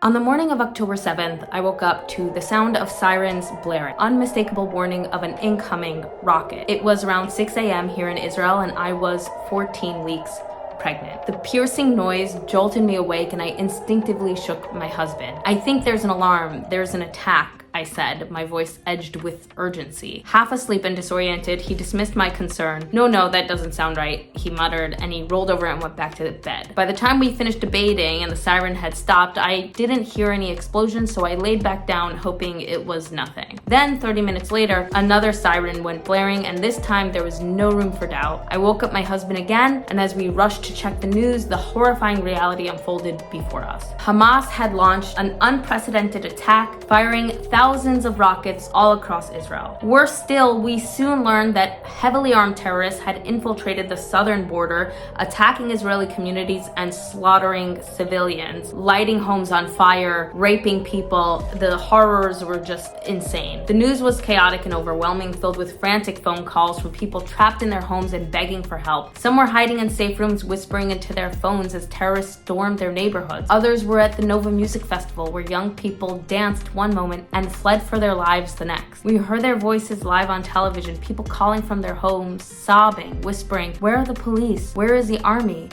On the morning of October 7th, I woke up to the sound of sirens blaring, unmistakable warning of an incoming rocket. It was around 6 a.m. here in Israel and I was 14 weeks pregnant. The piercing noise jolted me awake and I instinctively shook my husband. I think there's an alarm, there's an attack, I said, my voice edged with urgency. Half asleep and disoriented, he dismissed my concern. No, that doesn't sound right, he muttered, and he rolled over and went back to bed. By the time we finished debating and the siren had stopped, I didn't hear any explosions, so I laid back down, hoping it was nothing. Then, 30 minutes later, another siren went blaring, and this time there was no room for doubt. I woke up my husband again, and as we rushed to check the news, the horrifying reality unfolded before us. Hamas had launched an unprecedented attack, firing thousands of rockets all across Israel. Worse still, we soon learned that heavily armed terrorists had infiltrated the southern border, attacking Israeli communities and slaughtering civilians, lighting homes on fire, raping people. The horrors were just insane. The news was chaotic and overwhelming, filled with frantic phone calls from people trapped in their homes and begging for help. Some were hiding in safe rooms, whispering into their phones as terrorists stormed their neighborhoods. Others were at the Nova Music Festival, where young people danced one moment and fled for their lives the next. We heard their voices live on television, people calling from their homes, sobbing, whispering, "Where are the police? Where is the army?"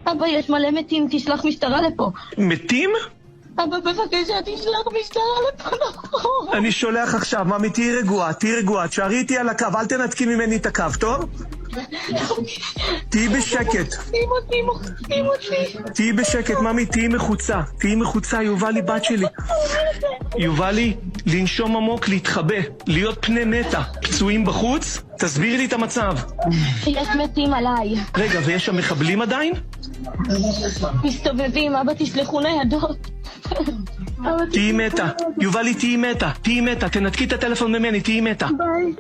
אבא, יש מלא מתים, תשלח משטרה לפה. מתים? אבא, בבקשה, תשלח משטרה לפה, נכון. אני שולח עכשיו, ממי, תהי רגועה, תשארי איתי על הקו, אל תנתקי ממני את הקו, טוב? תהי בשקט. תהי בשקט, ממי, תהי מחוצה, יובלי בת שלי. יובלי, לנשום עמוק, להתחבא, להיות פני נטע, פצועים בחוץ, תסבירי לי את המצב. יש מתים עליי. רגע, ויש שם מחבלים עדיין? מסתובבים, אבא, תשלחו ניידות. תהי מתה, יובלי, תהי מתה, תנתקי את הטלפון ממני, תהי מתה. ביי.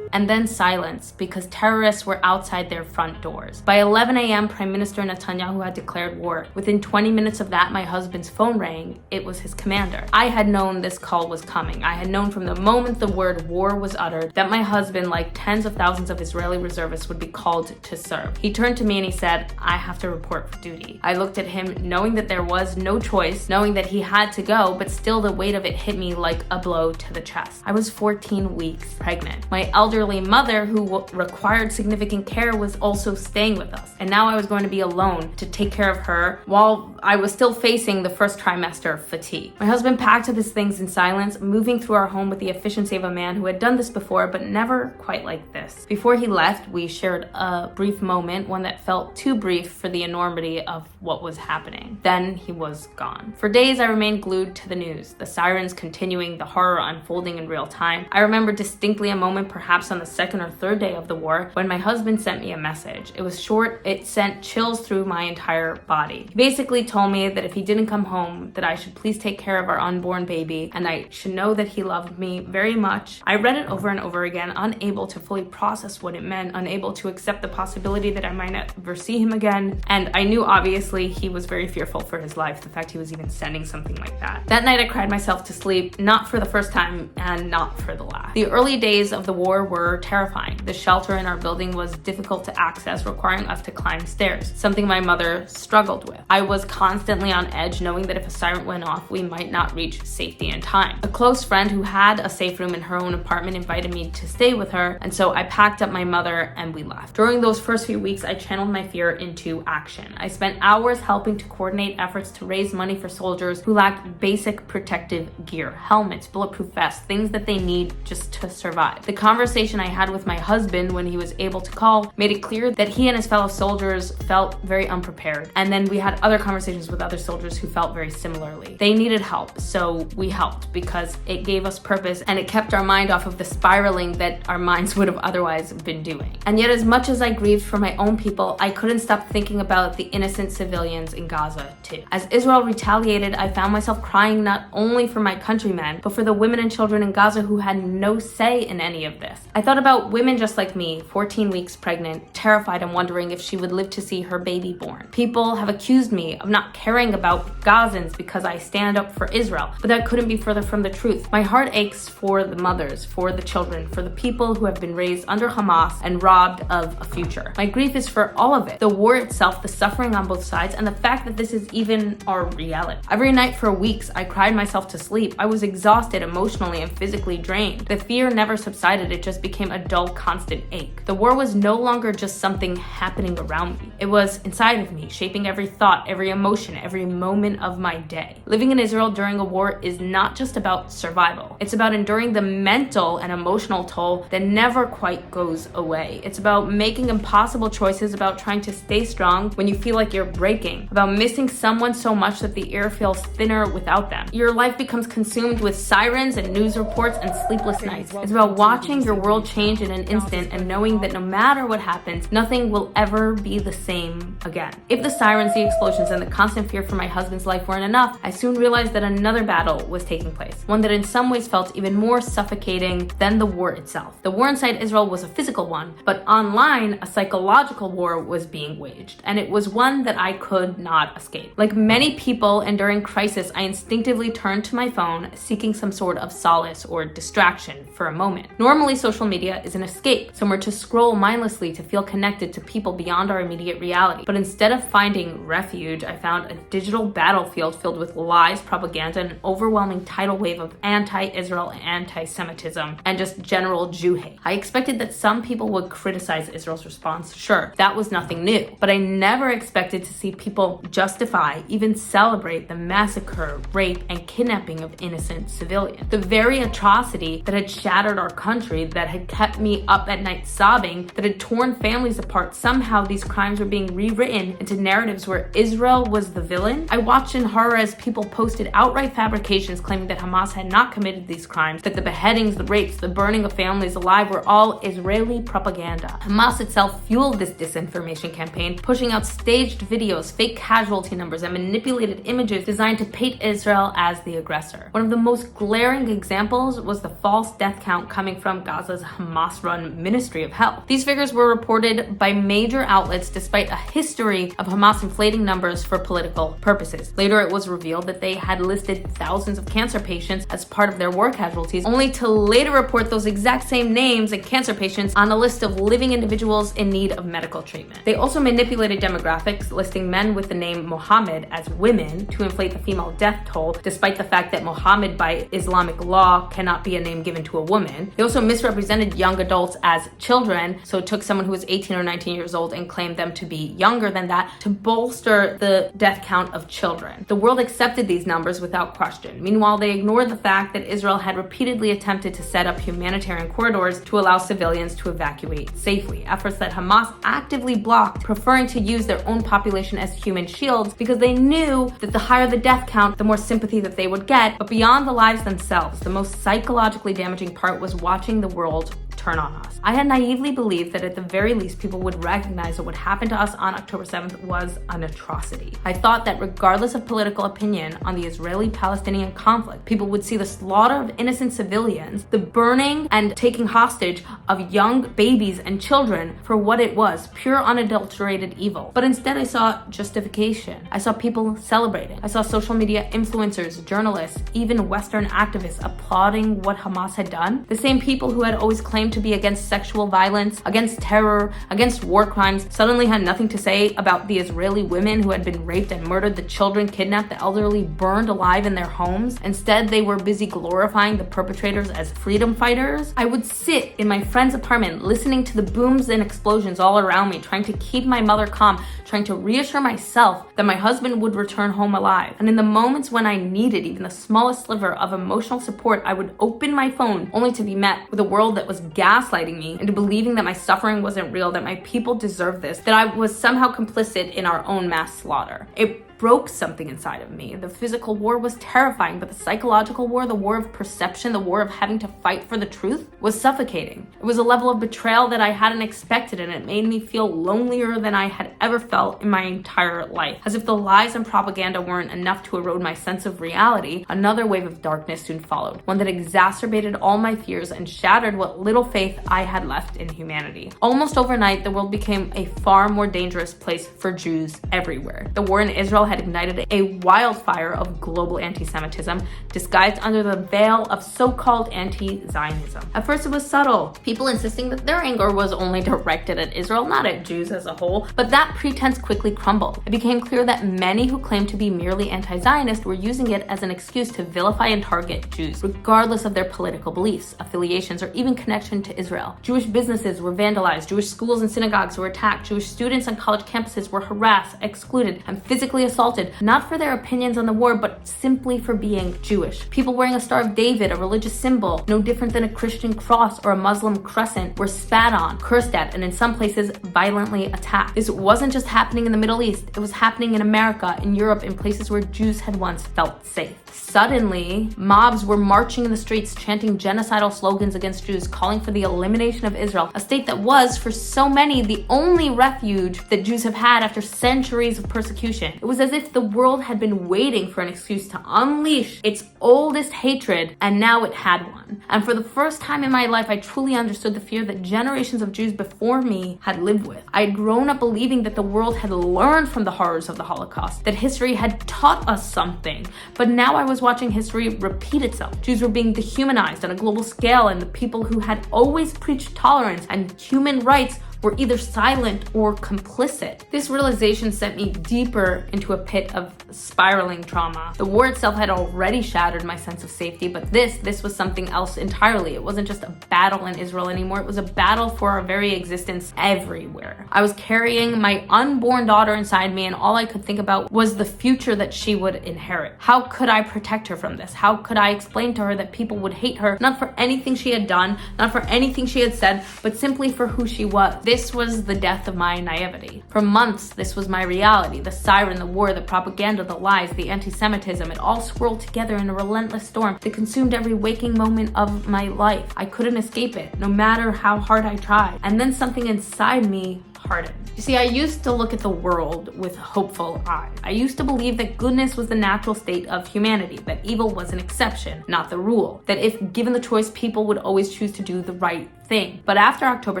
And then silence, because terrorists were outside their front doors. By 11 a.m., Prime Minister Netanyahu had declared war. Within 20 minutes of that, my husband's phone rang. It was his commander. I had known this call was coming. I had known from the moment the word war was uttered that my husband, like tens of thousands of Israeli reservists, would be called to serve. He turned to me and he said, "I have to report for duty." I looked at him, knowing that there was no choice, knowing that he had to go, but still the weight of it hit me like a blow to the chest. I was 14 weeks pregnant. My elderly mother, who required significant care, was also staying with us. And now I was going to be alone to take care of her while I was still facing the first trimester fatigue. My husband packed up his things in silence, moving through our home with the efficiency of a man who had done this before, but never quite like this. Before he left, we shared a brief moment, one that felt too brief for the enormity of what was happening. Then he was gone. For days, I remained glued to the news, the sirens continuing, the horror unfolding in real time. I remember distinctly a moment, perhaps on the second or third day of the war, when my husband sent me a message. It was short, it sent chills through my entire body. He basically told me that if he didn't come home, that I should please take care of our unborn baby, and I should know that he loved me very much. I read it over and over again, unable to fully process what it meant, unable to accept the possibility that I might never see him again, and I knew obviously he was very fearful for his life, the fact he was even sending something like that. That night I cried myself to sleep, not for the first time and not for the last. The early days of the war were terrifying. The shelter in our building was difficult to access, requiring us to climb stairs, something my mother struggled with. I was constantly on edge, knowing that if a siren went off, we might not reach safety in time. A close friend who had a safe room in her own apartment invited me to stay with her, and so I packed up my mother and we left. During those first few weeks, I channeled my fear into action. I spent hours helping to coordinate efforts to raise money for soldiers who lacked basic protective gear, helmets, bulletproof vests, things that they need just to survive. The conversation I had with my husband when he was able to call made it clear that he and his fellow soldiers felt very unprepared. And then we had other conversations with other soldiers who felt very similarly. They needed help, so we helped because it gave us purpose and it kept our mind off of the spiraling that our minds would have otherwise been doing. And yet, as much as I grieved for my own people, I couldn't stop thinking about the innocent civilians in Gaza too. As Israel retaliated, I found myself crying not only for my countrymen, but for the women and children in Gaza who had no say in any of this. I thought about women just like me, 14 weeks pregnant, terrified and wondering if she would live to see her baby born. People have accused me of not caring about Gazans because I stand up for Israel, but that couldn't be further from the truth. My heart aches for the mothers, for the children, for the people who have been raised under Hamas and robbed of a future. My grief is for all of it. The war itself, the suffering on both sides, and the fact that this is even our reality. Every night for weeks, I cried myself to sleep. I was exhausted emotionally and physically drained. The fear never subsided. It just became a dull, constant ache. The war was no longer just something happening around me. It was inside of me, shaping every thought, every emotion, every moment of my day. Living in Israel during a war is not just about survival. It's about enduring the mental and emotional toll that never quite goes away. It's about making impossible choices, about trying to stay strong when you feel like you're breaking, about missing someone so much that the air feels thinner without them. Your life becomes consumed with sirens and news reports and sleepless nights. It's about watching your world change in an instant and knowing that no matter what happens, nothing will ever be the same again. If the sirens, the explosions, and the constant fear for my husband's life weren't enough, I soon realized that another battle was taking place, one that in some ways felt even more suffocating than the war itself. The war inside Israel was a physical one, but online, a psychological war was being waged, and it was one that I could not escape. Like many people enduring crisis, I instinctively turned to my phone, seeking some sort of solace or distraction for a moment. Normally, social media is an escape, somewhere to scroll mindlessly to feel connected to people beyond our immediate reality. But instead of finding refuge, I found a digital battlefield filled with lies, propaganda, and an overwhelming tidal wave of anti-Israel, anti-Semitism, and just general Jew hate. I expected that some people would criticize Israel's response. Sure, that was nothing new, but I never expected to see people justify, even celebrate the massacre, rape, and kidnapping of innocent civilians. The very atrocity that had shattered our country, that had kept me up at night sobbing, that had torn families apart. Somehow these crimes were being rewritten into narratives where Israel was the villain. I watched in horror as people posted outright fabrications claiming that Hamas had not committed these crimes, that the beheadings, the rapes, the burning of families alive were all Israeli propaganda. Hamas itself fueled this disinformation campaign, pushing out staged videos, fake casualty numbers, and manipulated images designed to paint Israel as the aggressor. One of the most glaring examples was the false death count coming from Gaza's Hamas-run Ministry of Health. These figures were reported by major outlets despite a history of Hamas inflating numbers for political purposes. Later, it was revealed that they had listed thousands of cancer patients as part of their war casualties, only to later report those exact same names and cancer patients on a list of living individuals in need of medical treatment. They also manipulated demographics, listing men with the name Mohammed as women to inflate the female death toll, despite the fact that Mohammed by Islamic law cannot be a name given to a woman. They also misrepresented young adults as children, so it took someone who was 18 or 19 years old and claimed them to be younger than that to bolster the death count of children. The world accepted these numbers without question. Meanwhile, they ignored the fact that Israel had repeatedly attempted to set up humanitarian corridors to allow civilians to evacuate safely, efforts that Hamas actively blocked, preferring to use their own population as human shields because they knew that the higher the death count, the more sympathy that they would get. But beyond the lives themselves, the most psychologically damaging part was watching the world turn on us. I had naively believed that at the very least people would recognize that what happened to us on October 7th was an atrocity. I thought that regardless of political opinion on the Israeli-Palestinian conflict, people would see the slaughter of innocent civilians, the burning and taking hostage of young babies and children for what it was, pure unadulterated evil. But instead I saw justification. I saw people celebrating. I saw social media influencers, journalists, even Western activists applauding what Hamas had done. The same people who had always claimed to be against sexual violence, against terror, against war crimes, suddenly had nothing to say about the Israeli women who had been raped and murdered, the children kidnapped, the elderly burned alive in their homes. Instead, they were busy glorifying the perpetrators as freedom fighters. I would sit in my friend's apartment listening to the booms and explosions all around me, trying to keep my mother calm, trying to reassure myself that my husband would return home alive. And in the moments when I needed even the smallest sliver of emotional support, I would open my phone only to be met with a world that was gaslighting me into believing that my suffering wasn't real, that my people deserved this, that I was somehow complicit in our own mass slaughter. It broke something inside of me. The physical war was terrifying, but the psychological war, the war of perception, the war of having to fight for the truth, was suffocating. It was a level of betrayal that I hadn't expected, and it made me feel lonelier than I had ever felt in my entire life. As if the lies and propaganda weren't enough to erode my sense of reality, another wave of darkness soon followed, one that exacerbated all my fears and shattered what little faith I had left in humanity. Almost overnight, the world became a far more dangerous place for Jews everywhere. The war in Israel had ignited a wildfire of global anti-Semitism, disguised under the veil of so-called anti-Zionism. At first, it was subtle, people insisting that their anger was only directed at Israel, not at Jews as a whole, but that pretense quickly crumbled. It became clear that many who claimed to be merely anti-Zionist were using it as an excuse to vilify and target Jews, regardless of their political beliefs, affiliations, or even connection to Israel. Jewish businesses were vandalized, Jewish schools and synagogues were attacked, Jewish students on college campuses were harassed, excluded, and physically assaulted, not for their opinions on the war, but simply for being Jewish. People wearing a Star of David, a religious symbol, no different than a Christian cross or a Muslim crescent, were spat on, cursed at, and in some places violently attacked. This wasn't just happening in the Middle East, it was happening in America, in Europe, in places where Jews had once felt safe. Suddenly, mobs were marching in the streets, chanting genocidal slogans against Jews, calling for the elimination of Israel, a state that was, for so many, the only refuge that Jews have had after centuries of persecution. It was as if the world had been waiting for an excuse to unleash its oldest hatred, and now it had one. And for the first time in my life, I truly understood the fear that generations of Jews before me had lived with. I had grown up believing that the world had learned from the horrors of the Holocaust, that history had taught us something, but now I was watching history repeat itself. Jews were being dehumanized on a global scale, and the people who had always preached tolerance and human rights were either silent or complicit. This realization sent me deeper into a pit of spiraling trauma. The war itself had already shattered my sense of safety, but this was something else entirely. It wasn't just a battle in Israel anymore, it was a battle for our very existence everywhere. I was carrying my unborn daughter inside me, and all I could think about was the future that she would inherit. How could I protect her from this? How could I explain to her that people would hate her, not for anything she had done, not for anything she had said, but simply for who she was? This was the death of my naivety. For months, this was my reality. The siren, the war, the propaganda, the lies, the anti-Semitism, it all swirled together in a relentless storm that consumed every waking moment of my life. I couldn't escape it, no matter how hard I tried. And then something inside me hardened. You see, I used to look at the world with hopeful eyes. I used to believe that goodness was the natural state of humanity, that evil was an exception, not the rule, that if given the choice, people would always choose to do the right thing. But after October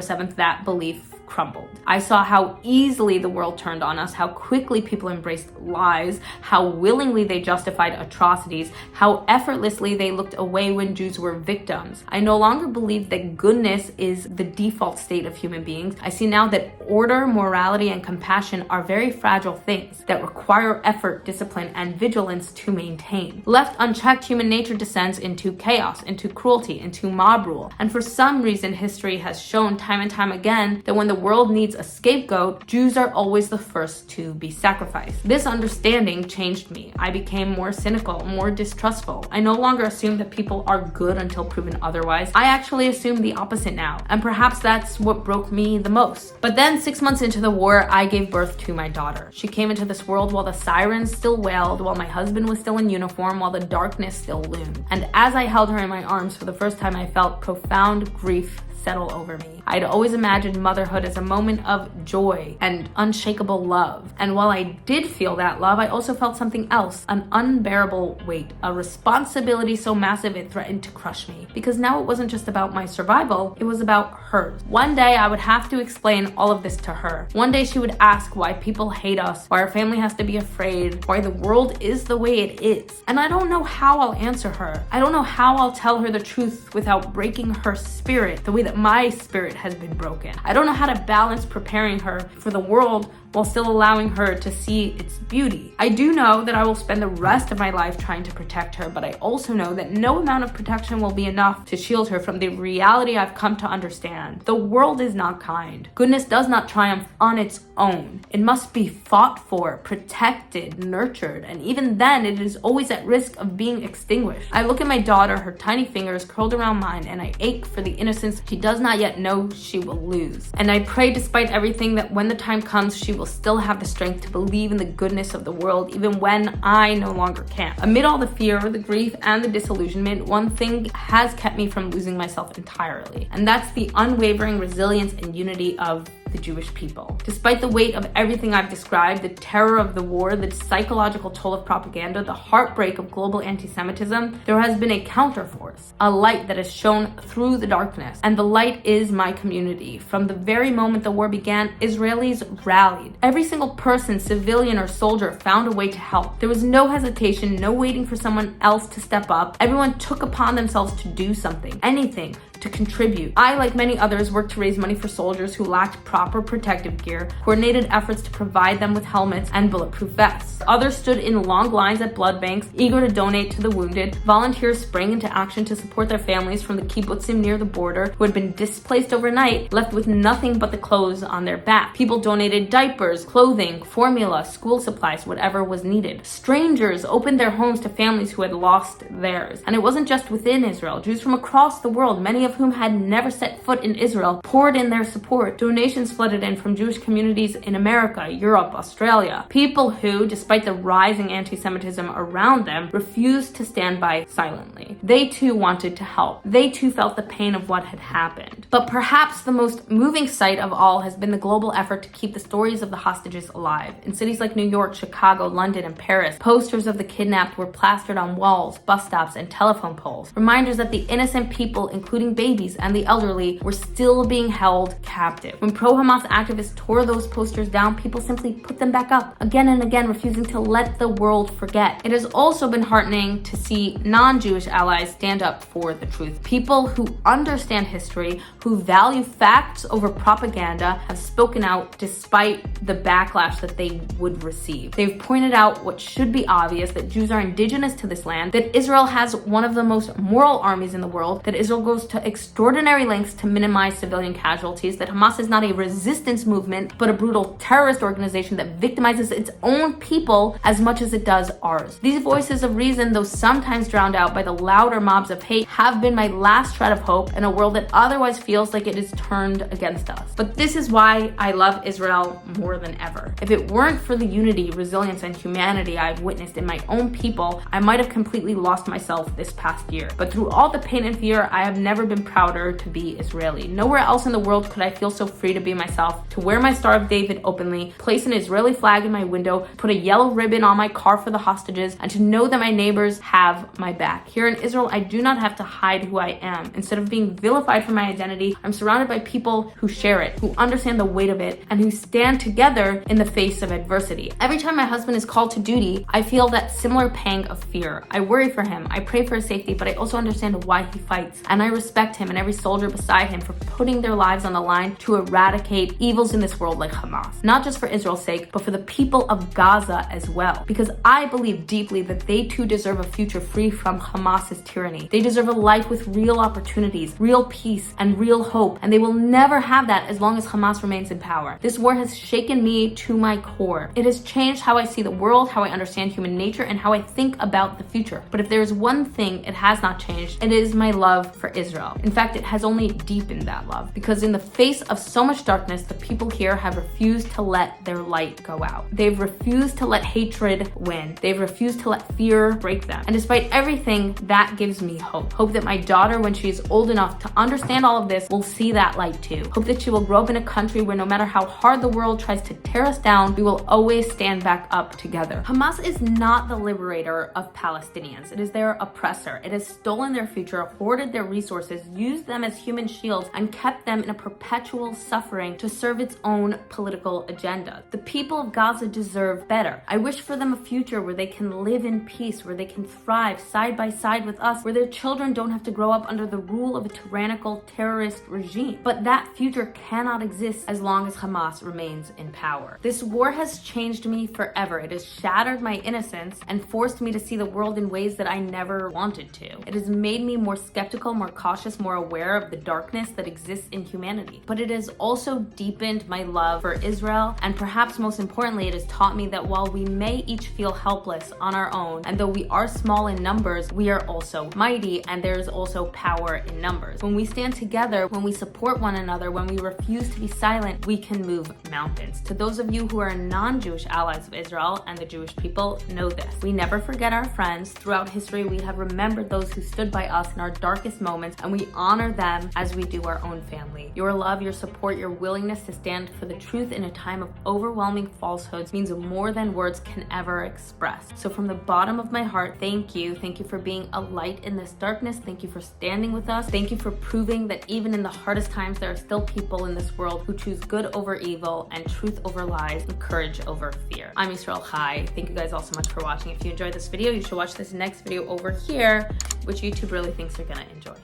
7th, that belief crumbled. I saw how easily the world turned on us, how quickly people embraced lies, how willingly they justified atrocities, how effortlessly they looked away when Jews were victims. I no longer believe that goodness is the default state of human beings. I see now that order, morality, and compassion are very fragile things that require effort, discipline, and vigilance to maintain. Left unchecked, human nature descends into chaos, into cruelty, into mob rule. And for some reason, history has shown time and time again that when the world needs a scapegoat, Jews are always the first to be sacrificed. This understanding changed me. I became more cynical, more distrustful. I no longer assume that people are good until proven otherwise. I actually assume the opposite now, and perhaps that's what broke me the most. But then 6 months into the war, I gave birth to my daughter. She came into this world while the sirens still wailed, while my husband was still in uniform, while the darkness still loomed. And as I held her in my arms for the first time, I felt profound grief settle over me. I'd always imagined motherhood as a moment of joy and unshakable love. And while I did feel that love, I also felt something else, an unbearable weight, a responsibility so massive it threatened to crush me. Because now it wasn't just about my survival, it was about hers. One day I would have to explain all of this to her. One day she would ask why people hate us, why our family has to be afraid, why the world is the way it is. And I don't know how I'll answer her. I don't know how I'll tell her the truth without breaking her spirit the way that my spirit has been broken. I don't know how to balance preparing her for the world while still allowing her to see its beauty. I do know that I will spend the rest of my life trying to protect her, but I also know that no amount of protection will be enough to shield her from the reality I've come to understand. The world is not kind. Goodness does not triumph on its own. It must be fought for, protected, nurtured, and even then it is always at risk of being extinguished. I look at my daughter, her tiny fingers curled around mine, and I ache for the innocence she does not yet know she will lose. And I pray despite everything that when the time comes, she will still have the strength to believe in the goodness of the world, even when I no longer can. Amid all the fear, the grief, and the disillusionment, one thing has kept me from losing myself entirely, and that's the unwavering resilience and unity of the Jewish people. Despite the weight of everything I've described, the terror of the war, the psychological toll of propaganda, the heartbreak of global anti-Semitism, there has been a counterforce, a light that has shone through the darkness, and the light is my community. From the very moment the war began, Israelis rallied. Every single person, civilian or soldier, found a way to help. There was no hesitation, no waiting for someone else to step up. Everyone took upon themselves to do something, anything, to contribute. I, like many others, worked to raise money for soldiers who lacked proper protective gear, coordinated efforts to provide them with helmets and bulletproof vests. Others stood in long lines at blood banks, eager to donate to the wounded. Volunteers sprang into action to support their families from the kibbutzim near the border who had been displaced overnight, left with nothing but the clothes on their back. People donated diapers, clothing, formula, school supplies, whatever was needed. Strangers opened their homes to families who had lost theirs. And it wasn't just within Israel. Jews from across the world, many of whom had never set foot in Israel, poured in their support. Donations flooded in from Jewish communities in America, Europe, Australia. People who, despite the rising anti-Semitism around them, refused to stand by silently. They too wanted to help. They too felt the pain of what had happened. But perhaps the most moving sight of all has been the global effort to keep the stories of the hostages alive. In cities like New York, Chicago, London, and Paris, posters of the kidnapped were plastered on walls, bus stops, and telephone poles. Reminders that the innocent people, including babies and the elderly, were still being held captive. When pro-Hamas activists tore those posters down, people simply put them back up again and again, refusing to let the world forget. It has also been heartening to see non-Jewish allies stand up for the truth. People who understand history, who value facts over propaganda, have spoken out despite the backlash that they would receive. They've pointed out what should be obvious, that Jews are indigenous to this land, that Israel has one of the most moral armies in the world, that Israel goes to extraordinary lengths to minimize civilian casualties, that Hamas is not a resistance movement, but a brutal terrorist organization that victimizes its own people as much as it does ours. These voices of reason, though sometimes drowned out by the louder mobs of hate, have been my last shred of hope in a world that otherwise feels like it is turned against us. But this is why I love Israel more than ever. If it weren't for the unity, resilience, and humanity I've witnessed in my own people, I might have completely lost myself this past year. But through all the pain and fear, I have never been prouder to be Israeli. Nowhere else in the world could I feel so free to be myself, to wear my Star of David openly, place an Israeli flag in my window, put a yellow ribbon on my car for the hostages, and to know that my neighbors have my back. Here in Israel, I do not have to hide who I am. Instead of being vilified for my identity, I'm surrounded by people who share it, who understand the weight of it, and who stand together in the face of adversity. Every time my husband is called to duty, I feel that similar pang of fear. I worry for him, I pray for his safety, but I also understand why he fights, and I respect him and every soldier beside him for putting their lives on the line to eradicate evils in this world like Hamas. Not just for Israel's sake, but for the people of Gaza as well. Because I believe deeply that they too deserve a future free from Hamas's tyranny. They deserve a life with real opportunities, real peace, and real hope. And they will never have that as long as Hamas remains in power. This war has shaken me to my core. It has changed how I see the world, how I understand human nature, and how I think about the future. But if there is one thing it has not changed, it is my love for Israel. In fact, it has only deepened that love. Because in the face of so much darkness, the people here have refused to let their light go out. They've refused to let hatred win. They've refused to let fear break them. And despite everything, that gives me hope. Hope that my daughter, when she is old enough to understand all of this, will see that light too. Hope that she will grow up in a country where no matter how hard the world tries to tear us down, we will always stand back up together. Hamas is not the liberator of Palestinians. It is their oppressor. It has stolen their future, hoarded their resources, used them as human shields, and kept them in a perpetual suffering to serve its own political agenda. The people of Gaza deserve better. I wish for them a future where they can live in peace, where they can thrive side by side with us, where their children don't have to grow up under the rule of a tyrannical terrorist regime. But that future cannot exist as long as Hamas remains in power. This war has changed me forever. It has shattered my innocence and forced me to see the world in ways that I never wanted to. It has made me more skeptical, more cautious, us more aware of the darkness that exists in humanity. But it has also deepened my love for Israel, and perhaps most importantly, it has taught me that while we may each feel helpless on our own, and though we are small in numbers, we are also mighty, and there is also power in numbers. When we stand together, when we support one another, when we refuse to be silent, we can move mountains. To those of you who are non-Jewish allies of Israel and the Jewish people, know this. We never forget our friends. Throughout history, we have remembered those who stood by us in our darkest moments, and we honor them as we do our own family. Your love, your support, your willingness to stand for the truth in a time of overwhelming falsehoods means more than words can ever express. So from the bottom of my heart, thank you. Thank you for being a light in this darkness. Thank you for standing with us. Thank you for proving that even in the hardest times, there are still people in this world who choose good over evil and truth over lies and courage over fear. I'm Yisrael Chai. Thank you guys all so much for watching. If you enjoyed this video, you should watch this next video over here, which YouTube really thinks you're gonna enjoy.